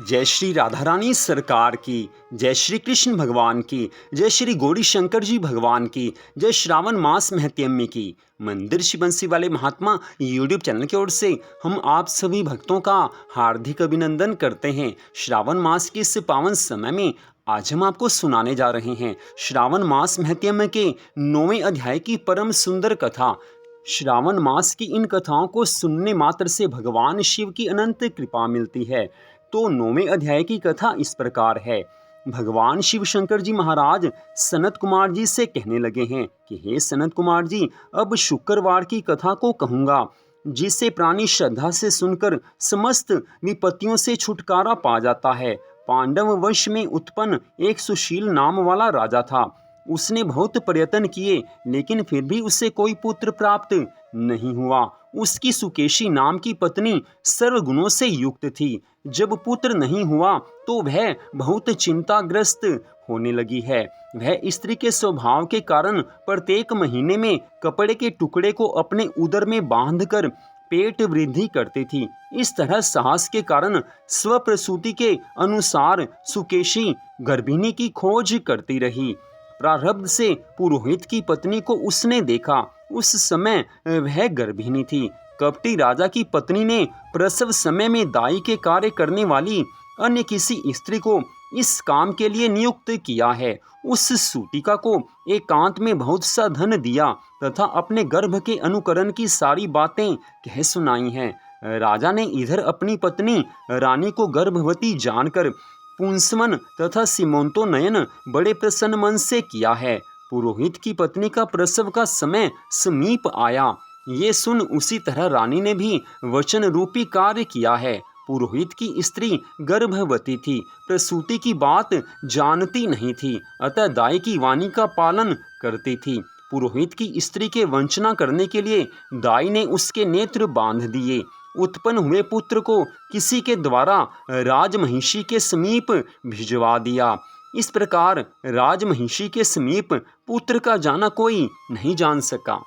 जय श्री राधा रानी सरकार की, जय श्री कृष्ण भगवान की, जय श्री गौरी शंकर जी भगवान की, जय श्रावण मास महत्यम्य की। मंदिर शिव बंसी वाले महात्मा यूट्यूब चैनल की ओर से हम आप सभी भक्तों का हार्दिक अभिनंदन करते हैं। श्रावण मास के इस पावन समय में आज हम आपको सुनाने जा रहे हैं श्रावण मास महत्यम्य के 9वें अध्याय की परम सुंदर कथा। श्रावण मास की इन कथाओं को सुनने मात्र से भगवान शिव की अनंत कृपा मिलती है। तो 9वें अध्याय की कथा इस प्रकार है। भगवान शिव शंकर जी महाराज सनत कुमार जी से कहने लगे हैं कि हे सनत कुमार जी, अब शुक्रवार की कथा को कहूँगा, जिसे प्राणी श्रद्धा से सुनकर समस्त विपत्तियों से छुटकारा पा जाता है। पांडव वंश में उत्पन्न एक सुशील नाम वाला राजा था। उसने बहुत प्रयत्न किए, लेकिन फिर भी उसे कोई पुत्र प्राप्त नहीं हुआ। उसकी सुकेशी नाम की पत्नी सर्वगुणों से युक्त थी। जब पुत्र नहीं हुआ तो वह बहुत चिंताग्रस्त होने लगी है। वह स्त्री के स्वभाव के कारण प्रत्येक महीने में कपड़े के टुकड़े को अपने उदर में बांधकर पेट वृद्धि करती थी। इस तरह साहस के कारण स्वप्रसूति के अनुसार सुकेशी गर्भिणी की खोज करती रही। प्रारब्ध से पुरोहित की पत्नी को उसने देखा। उस समय वह गर्भिणी थी। कपटी राजा की पत्नी ने प्रसव समय में दाई के कार्य करने वाली अन्य किसी स्त्री को इस काम के लिए नियुक्त किया है। उस सूतिका को एकांत में बहुत सा धन दिया तथा अपने गर्भ के अनुकरण की सारी बातें कह सुनाई हैं। राजा ने इधर अपनी पत्नी रानी को गर्भवती जानकर पुंसवन तथा सीमोंतो नयन बड़े प्रसन्न मन से किया है। पुरोहित की पत्नी का प्रसव का समय समीप आया। ये सुन उसी तरह रानी ने भी वचन रूपी कार्य किया है। पुरोहित की स्त्री गर्भवती थी, प्रसूति की बात जानती नहीं थी, अतः दाई की वाणी का पालन करती थी। पुरोहित की स्त्री के वंचना करने के लिए दाई ने उसके नेत्र बांध दिए। उत्पन्न हुए पुत्र को किसी के द्वारा राजमहिषी के समीप भिजवा दिया। इस प्रकार राजमहिषी के समीप पुत्र का जाना कोई नहीं जान सका।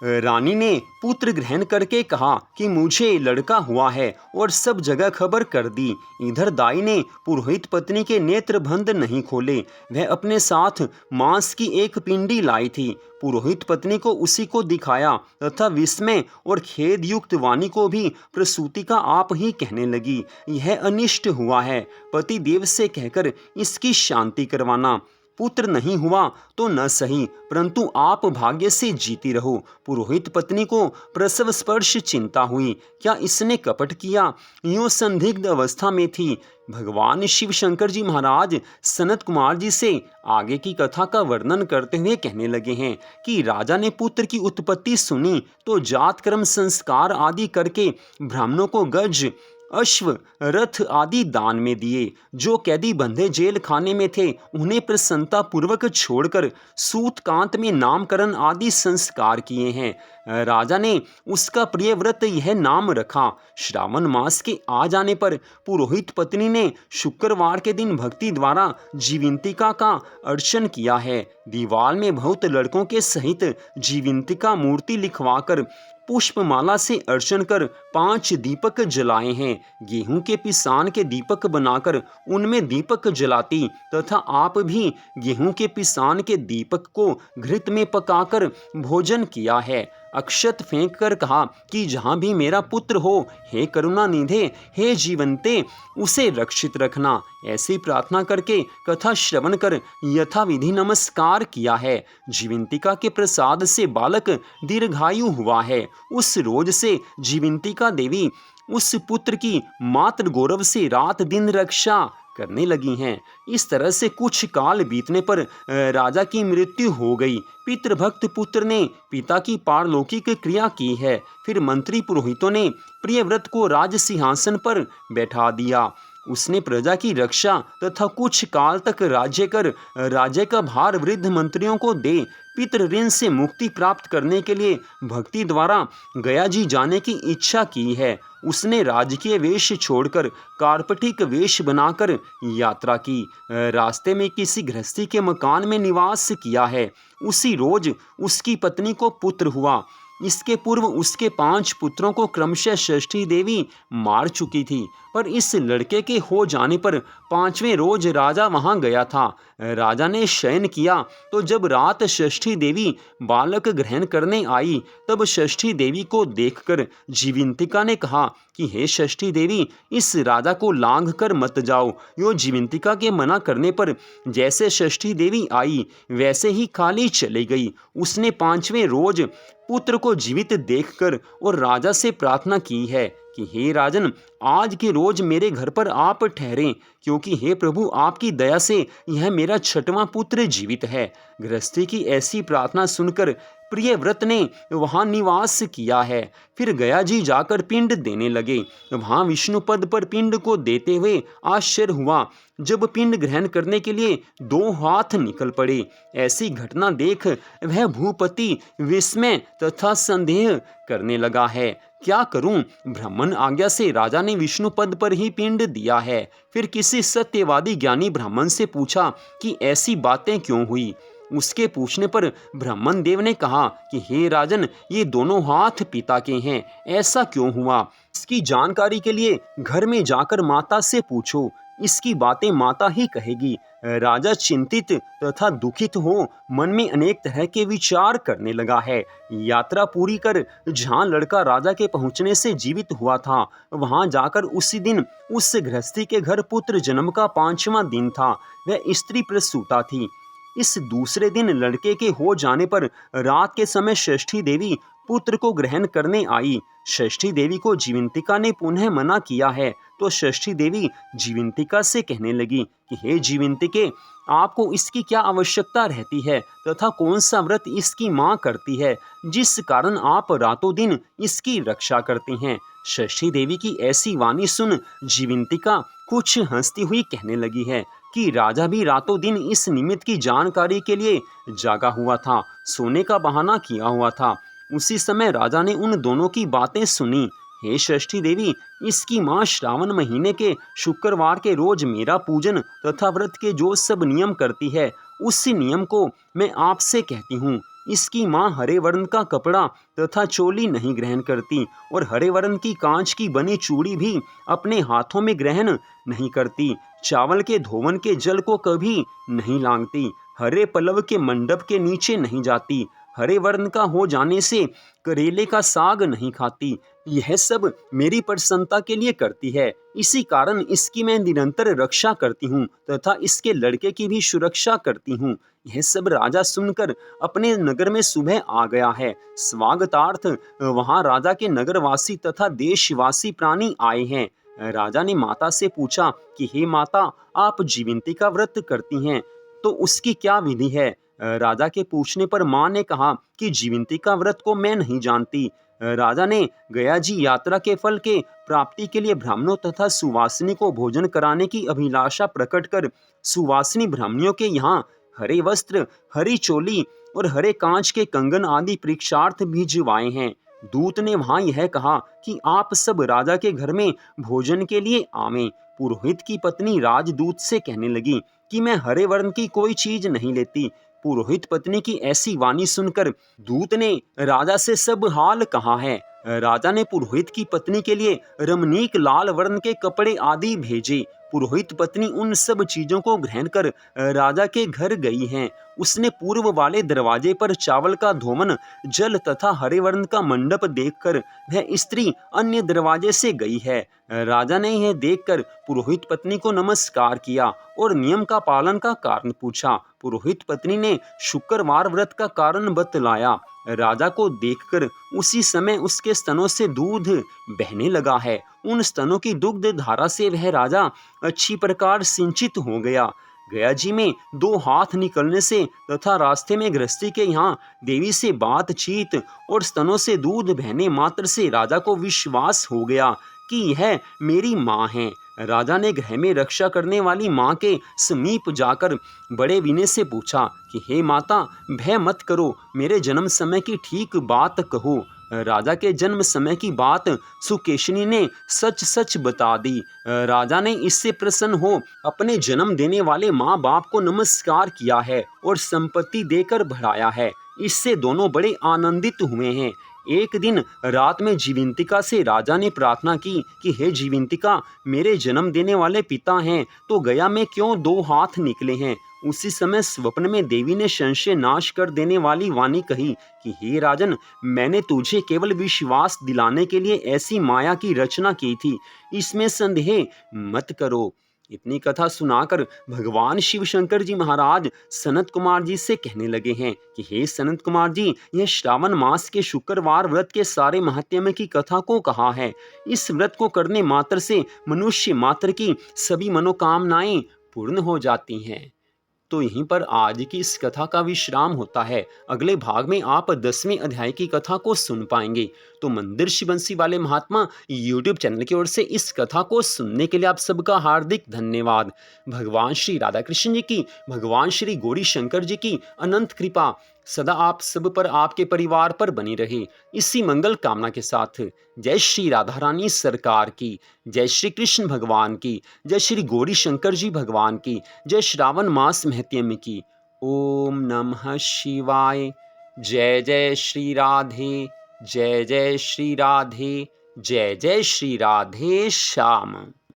रानी ने पुत्र ग्रहण करके कहा कि मुझे लड़का हुआ है और सब जगह खबर कर दी। इधर दाई ने पुरोहित पत्नी के नेत्र बंद नहीं खोले। वह अपने साथ मांस की एक पिंडी लाई थी। पुरोहित पत्नी को उसी को दिखाया तथा विस्मय और खेद युक्त वाणी को भी प्रसूति का आप ही कहने लगी, यह अनिष्ट हुआ है, पति देव से कहकर इसकी शांति करवाना। पुत्र नहीं हुआ तो न सही, परंतु आप भाग्य से जीती रहो। पुरोहित पत्नी को प्रसव स्पर्श चिंता हुई, क्या इसने कपट किया? यूं संदिग्ध अवस्था में थी। भगवान शिव शंकर जी महाराज सनत कुमार जी से आगे की कथा का वर्णन करते हुए कहने लगे हैं कि राजा ने पुत्र की उत्पत्ति सुनी तो जात कर्म संस्कार आदि करके ब्राह्मणों को गज, अश्व, रथ आदि दान में दिए। जो कैदी बंधे जेल खाने में थे उन्हें प्रसन्नता पूर्वक छोड़कर सूतकांत में नामकरण आदि संस्कार किए हैं। राजा ने उसका प्रिय व्रत यह नाम रखा। श्रावण मास के आ जाने पर पुरोहित पत्नी ने शुक्रवार के दिन भक्ति द्वारा जीविंतिका का अर्चन किया है। दीवार में बहुत लड़कों के सहित जीविंतिका मूर्ति लिखवाकर पुष्पमाला से अर्चन कर 5 दीपक जलाए हैं। गेहूं के पिसान के दीपक बनाकर उनमें दीपक जलाती तथा आप भी गेहूं के पिसान के दीपक को घृत में पकाकर भोजन किया है। अक्षत फेंक कर कहा कि जहाँ भी मेरा पुत्र हो, हे करुणा निधे, हे जीवंते, उसे रक्षित रखना। ऐसी प्रार्थना करके कथा श्रवण कर यथाविधि नमस्कार किया है। जीवंतिका के प्रसाद से बालक दीर्घायु हुआ है। उस रोज से जीवंतिका देवी उस पुत्र की मातृ गौरव से रात दिन रक्षा करने लगी हैं। इस तरह से कुछ काल बीतने पर राजा की मृत्यु हो गई। पितृभक्त पुत्र ने पिता की पारलौकिक क्रिया की है। फिर मंत्री पुरोहितों ने प्रियव्रत को राज सिंहासन पर बैठा दिया। उसने प्रजा की रक्षा तथा कुछ काल तक राज्य का भार वृद्ध मंत्रियों को दे पितृ ऋण से मुक्ति प्राप्त करने के लिए भक्ति द्वारा गया जी जाने की इच्छा की है। उसने राजकीय वेश छोड़कर कार्पटिक वेश बनाकर यात्रा की। रास्ते में किसी गृहस्थी के मकान में निवास किया है। उसी रोज उसकी पत्नी को पुत्र हुआ। इसके पूर्व उसके 5 पुत्रों को क्रमशः षष्ठी देवी मार चुकी थी, पर इस लड़के के हो जाने पर 5वें रोज राजा वहां गया था। राजा ने शयन किया तो जब रात षष्ठी देवी बालक ग्रहण करने आई, तब षष्ठी देवी को देखकर जीवंतिका ने कहा कि हे षष्ठी देवी, इस राजा को लांघ कर मत जाओ। यो जीवंतिका के मना करने पर जैसे षष्ठी देवी आई वैसे ही खाली चली गई। उसने 5वें रोज पुत्र को जीवित देखकर और राजा से प्रार्थना की है कि हे राजन, आज के रोज मेरे घर पर आप ठहरें, क्योंकि हे प्रभु, आपकी दया से यह मेरा 6वां पुत्र जीवित है। गृहस्थी की ऐसी प्रार्थना सुनकर प्रियव्रत ने वहां निवास किया है। फिर गया जी जाकर पिंड देने लगे। वहां विष्णुपद पर पिंड को देते हुए आश्चर्य हुआ जब पिंड ग्रहण करने के लिए 2 हाथ निकल पड़े। ऐसी घटना देख वह भूपति विस्मय तथा संदेह करने लगा है। क्या करूं? ब्राह्मण आज्ञा से राजा ने विष्णु पद पर ही पिंड दिया है। फिर किसी सत्यवादी ज्ञानी ब्राह्मण से पूछा कि ऐसी बातें क्यों हुई। उसके पूछने पर ब्राह्मण देव ने कहा कि हे राजन, ये दोनों हाथ पिता के हैं। ऐसा क्यों हुआ, इसकी जानकारी के लिए घर में जाकर माता से पूछो। इसकी बातें माता ही कहेगी। राजा चिंतित तथा दुखित हो मन में अनेक तरह के विचार करने लगा है। यात्रा पूरी कर जहां लड़का राजा के पहुंचने से जीवित हुआ था, वहां जाकर उसी दिन उस गृहस्थी के घर पुत्र जन्म का 5वां दिन था। वह स्त्री प्रसूता थी। इस दूसरे दिन लड़के के हो जाने पर रात के समय षष्ठी देवी पुत्र को ग्रहण करने आई। षष्ठी देवी को जीवंतिका ने पुनः मना किया है, तो षष्ठी देवी जीवंतिका से कहने लगी कि हे जीवंतिके, आपको इसकी क्या आवश्यकता रहती है तथा कौन सा व्रत इसकी माँ करती है, जिस कारण आप रातों दिन इसकी रक्षा करती हैं। षष्ठी देवी की ऐसी वाणी सुन जीवंतिका कुछ हंसती हुई कहने लगी है कि राजा भी रातों दिन इस निमित्त की जानकारी के लिए जागा हुआ था, सोने का बहाना किया हुआ था। उसी समय राजा ने उन दोनों की बातें सुनी। हे षष्ठी देवी, इसकी माँ श्रावण महीने के शुक्रवार के रोज मेरा पूजन तथा व्रत के जो सब नियम करती है, उसी नियम को मैं आपसे कहती हूँ। इसकी माँ हरे वर्ण का कपड़ा तथा चोली नहीं ग्रहण करती और हरे वर्ण की कांच की बनी चूड़ी भी अपने हाथों में ग्रहण नहीं करती। चावल के धोवन के जल को कभी नहीं लांघती। हरे पल्लव के मंडप के नीचे नहीं जाती। हरे वर्ण का हो जाने से करेले का साग नहीं खाती। यह सब मेरी प्रसन्नता के लिए करती है। इसी कारण इसकी मैं निरंतर रक्षा करती हूँ तथा इसके लड़के की भी सुरक्षा करती हूँ। यह सब राजा सुनकर अपने नगर में सुबह आ गया है। स्वागतार्थ वहां राजा के नगरवासी तथा देशवासी प्राणी आए हैं। राजा ने माता से पूछा कि हे माता, आप जीवंतिका व्रत करती हैं, तो उसकी क्या विधि है। राजा के पूछने पर मां ने कहा कि जीवंतिका व्रत को मैं नहीं जानती। राजा ने गया जी यात्रा के फल के प्राप्ति के लिए ब्राह्मणों तथा सुवासिनी को भोजन कराने की अभिलाषा प्रकट कर सुवासिनी ब्राह्मणियों के यहाँ हरे वस्त्र, हरी चोली और हरे कांच के कंगन आदि परीक्षार्थ भिजवाए हैं। दूत ने वहां यह कहा कि आप सब राजा के घर में भोजन के लिए आवें। पुरोहित की पत्नी राजदूत से कहने लगी कि मैं हरे वर्ण की कोई चीज नहीं लेती। पुरोहित पत्नी की ऐसी वाणी सुनकर दूत ने राजा से सब हाल कहा है। राजा ने पुरोहित की पत्नी के लिए रमणीक लाल वर्ण के कपड़े आदि भेजे। पुरोहित पत्नी उन सब चीजों को ग्रहण कर राजा के घर गई हैं। उसने पूर्व वाले दरवाजे पर चावल का धोवन जल तथा हरे वर्ण का मंडप देखकर वह स्त्री अन्य दरवाजे से गई है। राजा ने यह देखकर पुरोहित पत्नी को नमस्कार किया और नियम का पालन का कारण पूछा। पुरोहित पत्नी ने शुक्रवार व्रत का कारण बतलाया। राजा को देखकर उसी समय उसके स्तनों से दूध बहने लगा है। उन स्तनों की दुग्ध धारा से वह राजा अच्छी प्रकार सिंचित हो गया। गया जी में 2 हाथ निकलने से तथा रास्ते में गृहस्थी के यहाँ देवी से बातचीत और स्तनों से दूध बहने मात्र से राजा को विश्वास हो गया कि यह मेरी माँ है। राजा ने गृह में रक्षा करने वाली माँ के समीप जाकर बड़े विनय से पूछा कि हे माता, भय मत करो, मेरे जन्म समय की ठीक बात कहो। राजा के जन्म समय की बात सुकेशनी ने सच सच बता दी। राजा ने इससे प्रसन्न हो अपने जन्म देने वाले माँ बाप को नमस्कार किया है और संपत्ति देकर बढ़ाया है। इससे दोनों बड़े आनंदित हुए हैं। एक दिन रात में जीवंतिका से राजा ने प्रार्थना की कि हे जीवंतिका, मेरे जन्म देने वाले पिता हैं तो गया में क्यों दो हाथ निकले हैं। उसी समय स्वप्न में देवी ने संशय नाश कर देने वाली वाणी कही कि हे राजन, मैंने तुझे केवल विश्वास दिलाने के लिए ऐसी माया की रचना की थी, इसमें संदेह मत करो। इतनी कथा सुनाकर भगवान शिव शंकर जी महाराज सनत कुमार जी से कहने लगे हैं कि हे सनत कुमार जी, यह श्रावण मास के शुक्रवार व्रत के सारे महात्म्य की कथा को कहा है। इस व्रत को करने मात्र से मनुष्य मात्र की सभी मनोकामनाएं पूर्ण हो जाती हैं। तो यहीं पर आज की इस कथा का विश्राम होता है। अगले भाग में आप 10वें अध्याय की कथा को सुन पाएंगे। तो मंदिर शिव बंसी वाले महात्मा यूट्यूब चैनल की ओर से इस कथा को सुनने के लिए आप सबका हार्दिक धन्यवाद। भगवान श्री राधा कृष्ण जी की, भगवान श्री गौरी शंकर जी की अनंत कृपा सदा आप सब पर, आपके परिवार पर बनी रहे। इसी मंगल कामना के साथ जय श्री राधा रानी सरकार की, जय श्री कृष्ण भगवान की, जय श्री गौरी शंकर जी भगवान की, जय श्रावण मास महत्म्य की। ओम नमः शिवाय। जय जय श्री राधे, जय जय श्री राधे, जय जय श्री राधे श्याम।